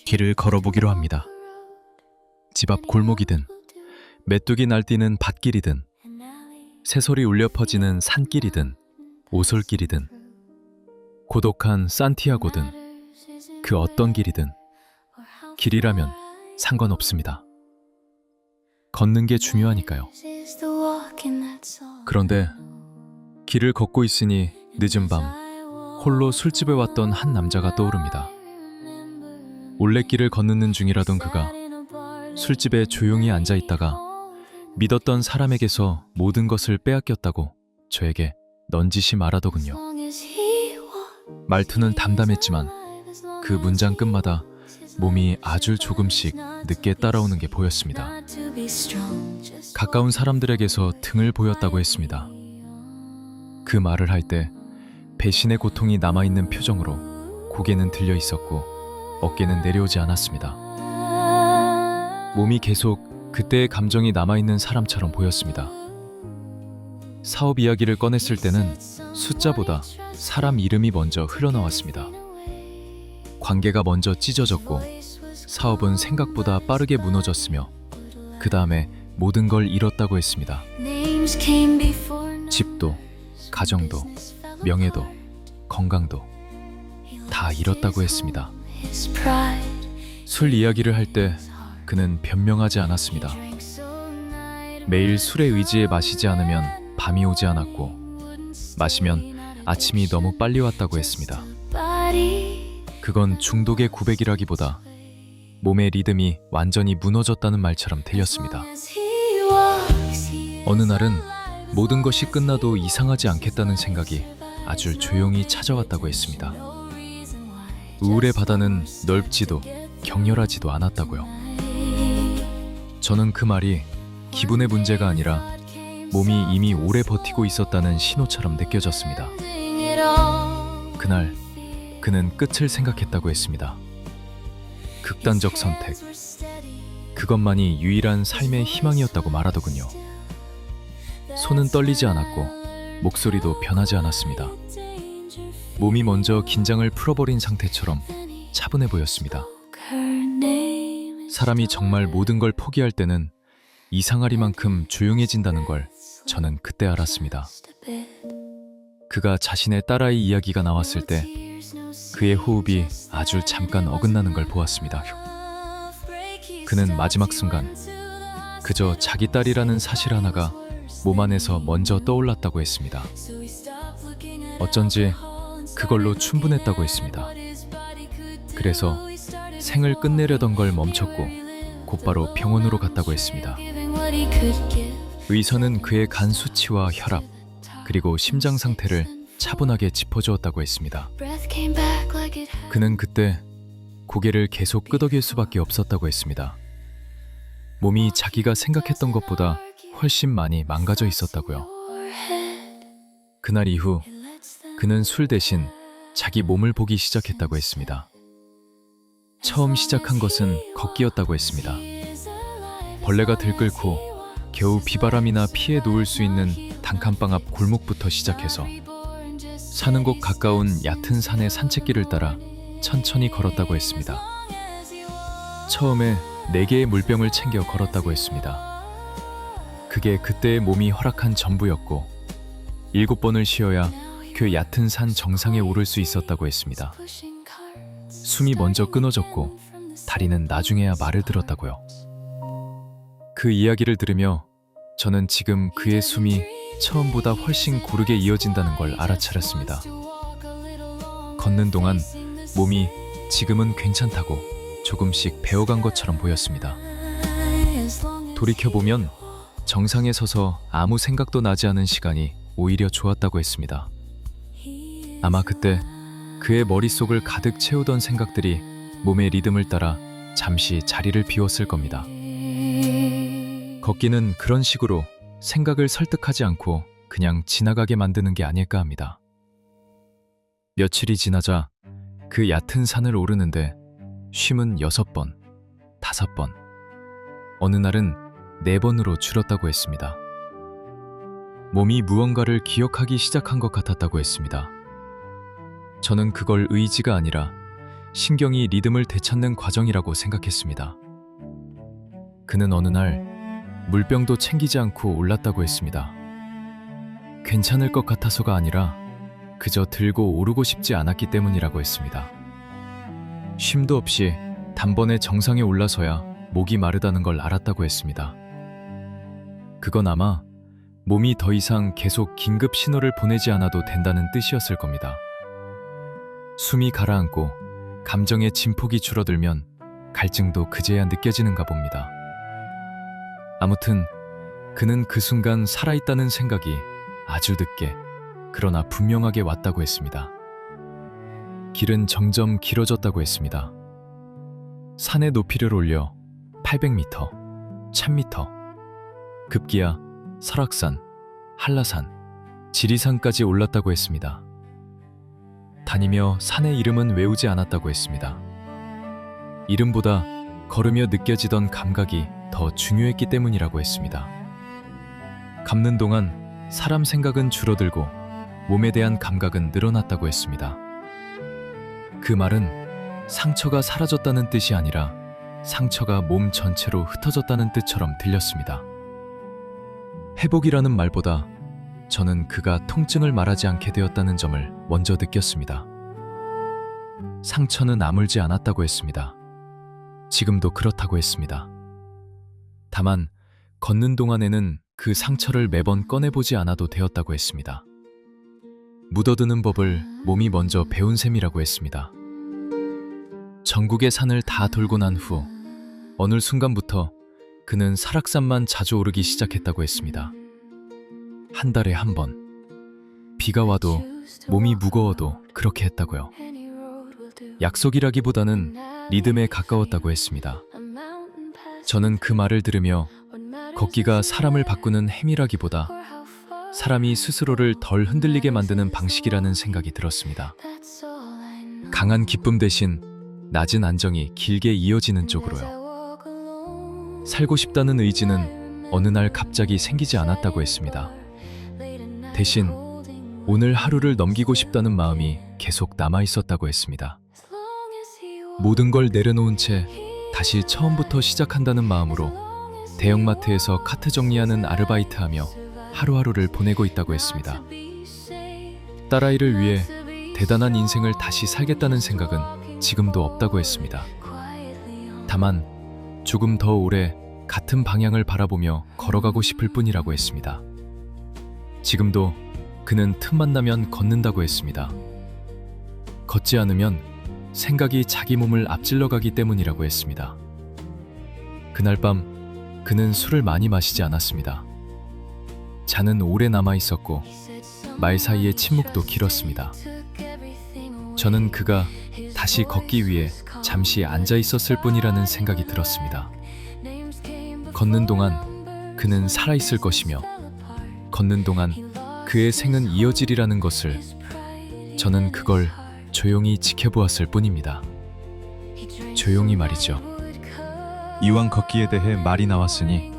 길을 걸어보기로 합니다. 집 앞 골목이든 메뚜기 날뛰는 밭길이든 새소리 울려 퍼지는 산길이든 오솔길이든 고독한 산티아고든 그 어떤 길이든 길이라면 상관없습니다. 걷는 게 중요하니까요. 그런데 길을 걷고 있으니 늦은 밤 홀로 술집에 왔던 한 남자가 떠오릅니다. 올레길을 걷는 중이라던 그가 술집에 조용히 앉아있다가 믿었던 사람에게서 모든 것을 빼앗겼다고 저에게 넌지시 말하더군요. 말투는 담담했지만 그 문장 끝마다 몸이 아주 조금씩 늦게 따라오는 게 보였습니다. 가까운 사람들에게서 등을 보였다고 했습니다. 그 말을 할 때 배신의 고통이 남아있는 표정으로 고개는 들려 있었고 어깨는 내려오지 않았습니다. 몸이 계속 그때의 감정이 남아있는 사람처럼 보였습니다. 사업 이야기를 꺼냈을 때는 숫자보다 사람 이름이 먼저 흘러나왔습니다. 관계가 먼저 찢어졌고 사업은 생각보다 빠르게 무너졌으며 그 다음에 모든 걸 잃었다고 했습니다. 집도, 가정도, 명예도, 건강도 다 잃었다고 했습니다. 술 이야기를 할 때 그는 변명하지 않았습니다. 매일 술에 의지해 마시지 않으면 밤이 오지 않았고 마시면 아침이 너무 빨리 왔다고 했습니다. 그건 중독의 고백이라기보다 몸의 리듬이 완전히 무너졌다는 말처럼 들렸습니다. 어느 날은 모든 것이 끝나도 이상하지 않겠다는 생각이 아주 조용히 찾아왔다고 했습니다. 우울의 바다는 넓지도 격렬하지도 않았다고요. 저는 그 말이 기분의 문제가 아니라 몸이 이미 오래 버티고 있었다는 신호처럼 느껴졌습니다. 그날 그는 끝을 생각했다고 했습니다. 극단적 선택, 그것만이 유일한 삶의 희망이었다고 말하더군요. 손은 떨리지 않았고 목소리도 변하지 않았습니다. 몸이 먼저 긴장을 풀어버린 상태처럼 차분해 보였습니다. 사람이 정말 모든 걸 포기할 때는 이상하리만큼 조용해진다는 걸 저는 그때 알았습니다. 그가 자신의 딸아이 이야기가 나왔을 때 그의 호흡이 아주 잠깐 어긋나는 걸 보았습니다. 그는 마지막 순간 그저 자기 딸이라는 사실 하나가 몸 안에서 먼저 떠올랐다고 했습니다. 어쩐지 그걸로 충분했다고 했습니다. 그래서 생을 끝내려던 걸 멈췄고 곧바로 병원으로 갔다고 했습니다. 의사는 그의 간 수치와 혈압, 그리고 심장 상태를 차분하게 짚어주었다고 했습니다. 그는 그때 고개를 계속 끄덕일 수밖에 없었다고 했습니다. 몸이 자기가 생각했던 것보다 훨씬 많이 망가져 있었다고요. 그날 이후 그는 술 대신 자기 몸을 보기 시작했다고 했습니다. 처음 시작한 것은 걷기였다고 했습니다. 벌레가 들끓고 겨우 비바람이나 피해 놓을 수 있는 단칸방 앞 골목부터 시작해서 사는 곳 가까운 얕은 산의 산책길을 따라 천천히 걸었다고 했습니다. 처음에 4개의 물병을 챙겨 걸었다고 했습니다. 그게 그때의 몸이 허락한 전부였고 7번을 쉬어야 그 얕은 산 정상에 오를 수 있었다고 했습니다. 숨이 먼저 끊어졌고 다리는 나중에야 말을 들었다고요. 그 이야기를 들으며 저는 지금 그의 숨이 처음보다 훨씬 고르게 이어진다는 걸 알아차렸습니다. 걷는 동안 몸이 지금은 괜찮다고 조금씩 배워간 것처럼 보였습니다. 돌이켜보면 정상에 서서 아무 생각도 나지 않은 시간이 오히려 좋았다고 했습니다. 아마 그때 그의 머릿속을 가득 채우던 생각들이 몸의 리듬을 따라 잠시 자리를 비웠을 겁니다. 걷기는 그런 식으로 생각을 설득하지 않고 그냥 지나가게 만드는 게 아닐까 합니다. 며칠이 지나자 그 얕은 산을 오르는데 쉼은 6번, 5번, 어느 날은 4번으로 줄었다고 했습니다. 몸이 무언가를 기억하기 시작한 것 같았다고 했습니다. 저는 그걸 의지가 아니라 신경이 리듬을 되찾는 과정이라고 생각했습니다. 그는 어느 날 물병도 챙기지 않고 올랐다고 했습니다. 괜찮을 것 같아서가 아니라 그저 들고 오르고 싶지 않았기 때문이라고 했습니다. 쉼도 없이 단번에 정상에 올라서야 목이 마르다는 걸 알았다고 했습니다. 그건 아마 몸이 더 이상 계속 긴급 신호를 보내지 않아도 된다는 뜻이었을 겁니다. 숨이 가라앉고 감정의 진폭이 줄어들면 갈증도 그제야 느껴지는가 봅니다. 아무튼 그는 그 순간 살아있다는 생각이 아주 늦게 그러나 분명하게 왔다고 했습니다. 길은 점점 길어졌다고 했습니다. 산의 높이를 올려 800m, 1000m, 급기야 설악산, 한라산, 지리산까지 올랐다고 했습니다. 다니며 산의 이름은 외우지 않았다고 했습니다. 이름보다 걸으며 느껴지던 감각이 더 중요했기 때문이라고 했습니다. 갚는 동안 사람 생각은 줄어들고 몸에 대한 감각은 늘어났다고 했습니다. 그 말은 상처가 사라졌다는 뜻이 아니라 상처가 몸 전체로 흩어졌다는 뜻처럼 들렸습니다. 회복이라는 말보다 저는 그가 통증을 말하지 않게 되었다는 점을 먼저 느꼈습니다. 상처는 아물지 않았다고 했습니다. 지금도 그렇다고 했습니다. 다만 걷는 동안에는 그 상처를 매번 꺼내보지 않아도 되었다고 했습니다. 묻어두는 법을 몸이 먼저 배운 셈이라고 했습니다. 전국의 산을 다 돌고 난 후 어느 순간부터 그는 설악산만 자주 오르기 시작했다고 했습니다. 한 달에 한 번. 비가 와도 몸이 무거워도 그렇게 했다고요. 약속이라기보다는 리듬에 가까웠다고 했습니다. 저는 그 말을 들으며 걷기가 사람을 바꾸는 행위라기보다 사람이 스스로를 덜 흔들리게 만드는 방식이라는 생각이 들었습니다. 강한 기쁨 대신 낮은 안정이 길게 이어지는 쪽으로요. 살고 싶다는 의지는 어느 날 갑자기 생기지 않았다고 했습니다. 대신 오늘 하루를 넘기고 싶다는 마음이 계속 남아 있었다고 했습니다. 모든 걸 내려놓은 채 다시 처음부터 시작한다는 마음으로 대형마트에서 카트 정리하는 아르바이트하며 하루하루를 보내고 있다고 했습니다. 딸아이를 위해 대단한 인생을 다시 살겠다는 생각은 지금도 없다고 했습니다. 다만 조금 더 오래 같은 방향을 바라보며 걸어가고 싶을 뿐이라고 했습니다. 지금도 그는 틈만 나면 걷는다고 했습니다. 걷지 않으면 생각이 자기 몸을 앞질러 가기 때문이라고 했습니다. 그날 밤 그는 술을 많이 마시지 않았습니다. 잔은 오래 남아 있었고 말 사이에 침묵도 길었습니다. 저는 그가 다시 걷기 위해 잠시 앉아 있었을 뿐이라는 생각이 들었습니다. 걷는 동안 그는 살아있을 것이며 걷는 동안 그의 생은 이어지리라는 것을 저는 그걸 조용히 지켜보았을 뿐입니다. 조용히 말이죠. 이왕 걷기에 대해 말이 나왔으니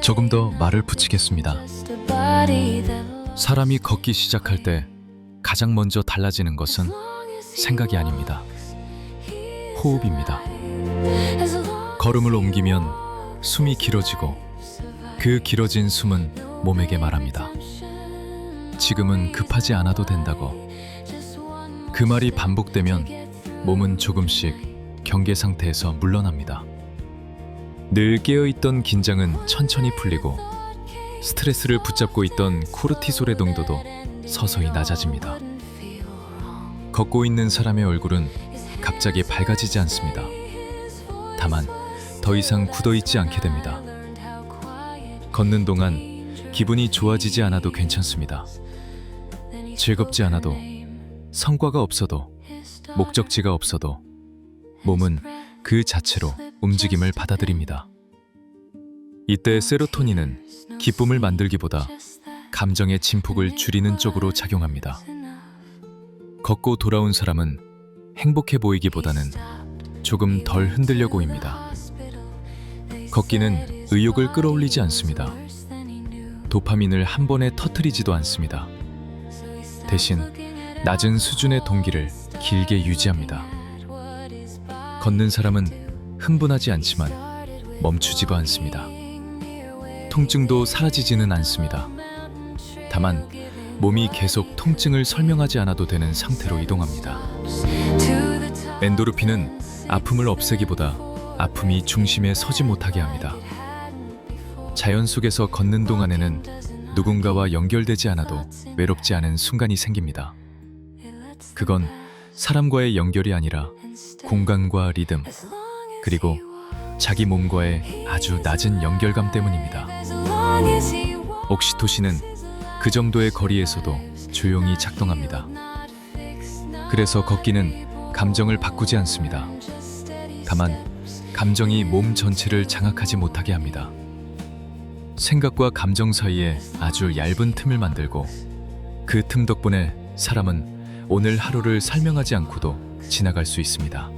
조금 더 말을 붙이겠습니다. 사람이 걷기 시작할 때 가장 먼저 달라지는 것은 생각이 아닙니다. 호흡입니다. 걸음을 옮기면 숨이 길어지고 그 길어진 숨은 몸에게 말합니다. 지금은 급하지 않아도 된다고. 그 말이 반복되면 몸은 조금씩 경계 상태에서 물러납니다. 늘 깨어있던 긴장은 천천히 풀리고 스트레스를 붙잡고 있던 코르티솔의 농도도 서서히 낮아집니다. 걷고 있는 사람의 얼굴은 갑자기 밝아지지 않습니다. 다만 더 이상 굳어있지 않게 됩니다. 걷는 동안 기분이 좋아지지 않아도 괜찮습니다. 즐겁지 않아도, 성과가 없어도, 목적지가 없어도 몸은 그 자체로 움직임을 받아들입니다. 이때 세로토닌은 기쁨을 만들기보다 감정의 진폭을 줄이는 쪽으로 작용합니다. 걷고 돌아온 사람은 행복해 보이기보다는 조금 덜 흔들려 보입니다. 걷기는 의욕을 끌어올리지 않습니다. 도파민을 한 번에 터뜨리지도 않습니다. 대신 낮은 수준의 동기를 길게 유지합니다. 걷는 사람은 흥분하지 않지만 멈추지도 않습니다. 통증도 사라지지는 않습니다. 다만 몸이 계속 통증을 설명하지 않아도 되는 상태로 이동합니다. 엔도르핀은 아픔을 없애기보다 아픔이 중심에 서지 못하게 합니다. 자연 속에서 걷는 동안에는 누군가와 연결되지 않아도 외롭지 않은 순간이 생깁니다. 그건 사람과의 연결이 아니라 공간과 리듬, 그리고 자기 몸과의 아주 낮은 연결감 때문입니다. 옥시토신은 그 정도의 거리에서도 조용히 작동합니다. 그래서 걷기는 감정을 바꾸지 않습니다. 다만 감정이 몸 전체를 장악하지 못하게 합니다. 생각과 감정 사이에 아주 얇은 틈을 만들고 그 틈 덕분에 사람은 오늘 하루를 설명하지 않고도 지나갈 수 있습니다.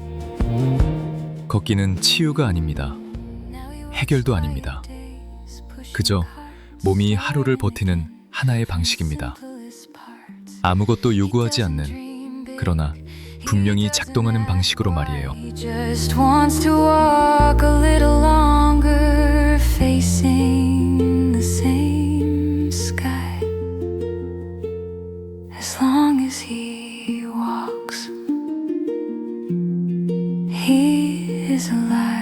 걷기는 치유가 아닙니다. 해결도 아닙니다. 그저 몸이 하루를 버티는 하나의 방식입니다. 아무것도 요구하지 않는, 그러나 분명히 작동하는 방식으로 말이에요. He just wants to walk a little longer, facing the same sky. As long as he walks, he is alive.